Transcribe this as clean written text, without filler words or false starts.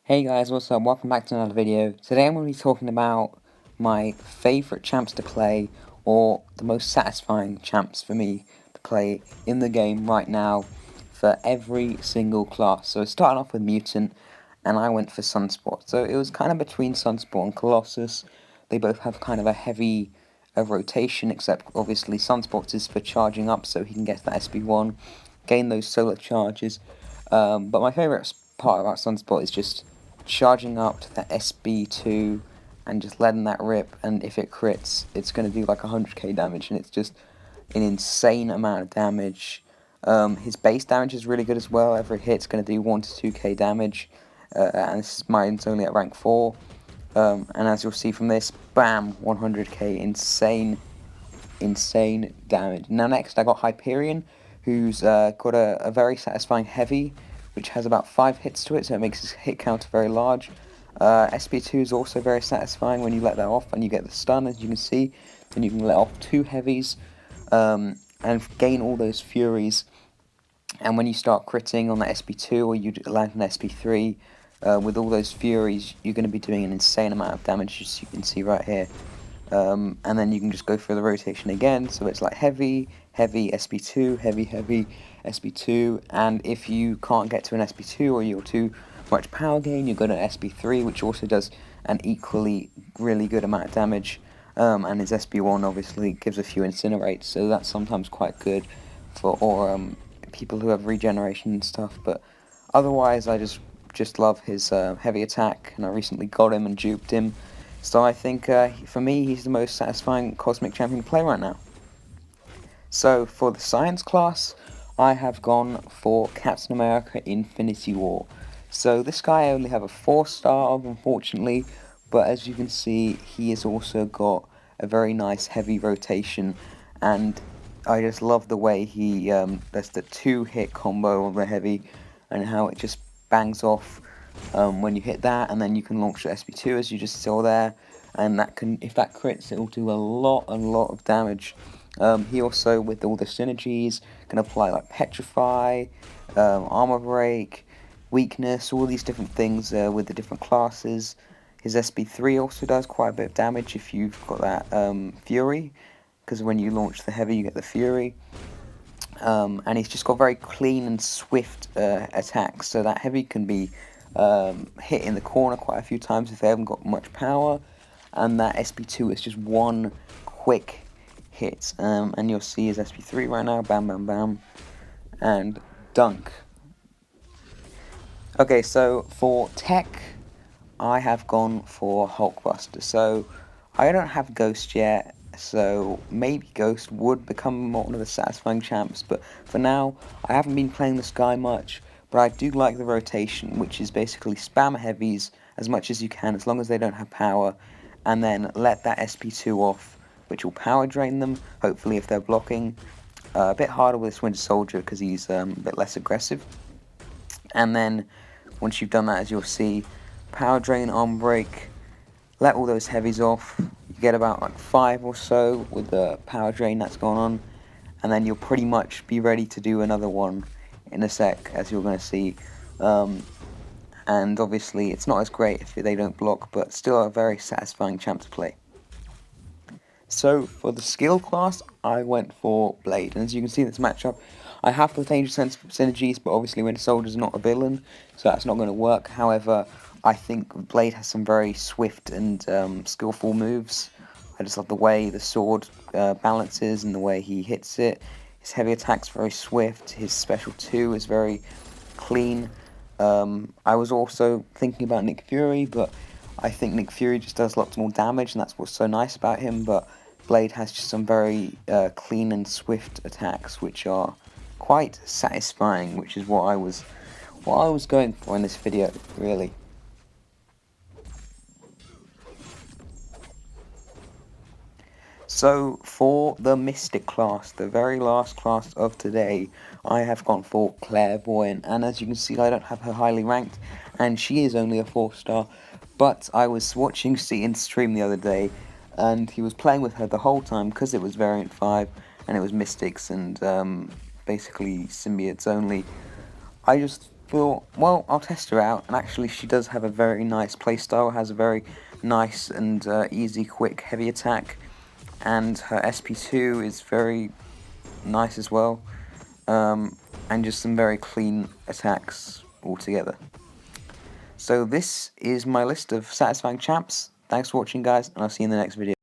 Hey guys, what's up? Welcome back to another video. Today I'm going to be talking about my favourite champs to play, or the most satisfying champs for me to play in the game right now for every single class. So starting off with Mutant, and I went for Sunspot. So it was kind of between Sunspot and Colossus. They both have kind of a heavy rotation, except obviously Sunspot is for charging up so he can get that SP1, gain those solar charges. But my favourite part about Sunspot is just charging up to that SB2 and just letting that rip, and if it crits, it's going to do like 100k damage, and it's just an insane amount of damage. His base damage is really good as well. Every hit's going to do 1 to 2k damage, and mine's only at rank 4. And as you'll see from this, bam, 100k, insane damage. Now next I got Hyperion, who's got a very satisfying heavy, which has about 5 hits to it, so it makes his hit counter very large. SP2 is also very satisfying when you let that off and you get the stun, as you can see. Then you can let off 2 heavies and gain all those furies. And when you start critting on the SP2 or you land an SP3, with all those furies, you're going to be doing an insane amount of damage, as you can see right here. And then you can just go through the rotation again, so it's like heavy, heavy, SP2, heavy, heavy, SP2, and if you can't get to an SP2 or you're too much power gain, you go to an SP3, which also does an equally really good amount of damage, and his SP1 obviously gives a few incinerates, so that's sometimes quite good for people who have regeneration and stuff, but otherwise I just love his heavy attack, and I recently got him and duped him. So I think, for me, he's the most satisfying Cosmic Champion to play right now. So for the Science class, I have gone for Captain America Infinity War. So this guy I only have a 4-star of, unfortunately, but as you can see, he has also got a very nice heavy rotation, and I just love the way he does the 2-hit combo on the heavy, and how it just bangs off when you hit that, and then you can launch the SP2 as you just saw there, and that can, if that crits, it will do a lot of damage. He also, with all the synergies, can apply like Petrify, Armor Break, Weakness, all these different things with the different classes. His SP3 also does quite a bit of damage if you've got that Fury, because when you launch the heavy you get the Fury. And he's just got very clean and swift attacks, so that heavy can be hit in the corner quite a few times if they haven't got much power, and that SP2 is just one quick hit, and you'll see his SP3 right now, bam bam bam, and dunk. Okay, so for tech, I have gone for Hulkbuster. So I don't have Ghost yet, so maybe Ghost would become one of the satisfying champs, but for now, I haven't been playing this guy much, but I do like the rotation, which is basically spam heavies as much as you can, as long as they don't have power, and then let that SP2 off, which will power drain them, hopefully if they're blocking. A bit harder with this Winter Soldier because he's a bit less aggressive. And then, once you've done that, as you'll see, power drain, arm break, let all those heavies off. You get about like 5 or so with the power drain that's going on, and then you'll pretty much be ready to do another one in a sec, as you're going to see. And obviously it's not as great if they don't block, but still a very satisfying champ to play. So for the skill class, I went for Blade, and as you can see in this matchup, I have the danger sense synergies, but obviously Winter Soldier's not a villain, so that's not going to work. However, I think Blade has some very swift and skillful moves. I just love the way the sword balances and the way he hits it. His heavy attack's very swift, his special 2 is very clean. I was also thinking about Nick Fury, but I think Nick Fury just does lots more damage, and that's what's so nice about him, but Blade has just some very clean and swift attacks, which are quite satisfying, which is what I was going for in this video, really. So, for the Mystic class, the very last class of today, I have gone for Clairvoyant, and as you can see, I don't have her highly ranked, and she is only a 4-star, but I was watching Seaton's stream the other day, and he was playing with her the whole time, because it was Variant 5, and it was Mystics, and basically symbiotes only. I just thought, well, I'll test her out, and actually she does have a very nice playstyle, has a very nice and easy, quick, heavy attack, and her SP2 is very nice as well, and just some very clean attacks altogether. So this is my list of satisfying champs. Thanks for watching, guys, and I'll see you in the next video.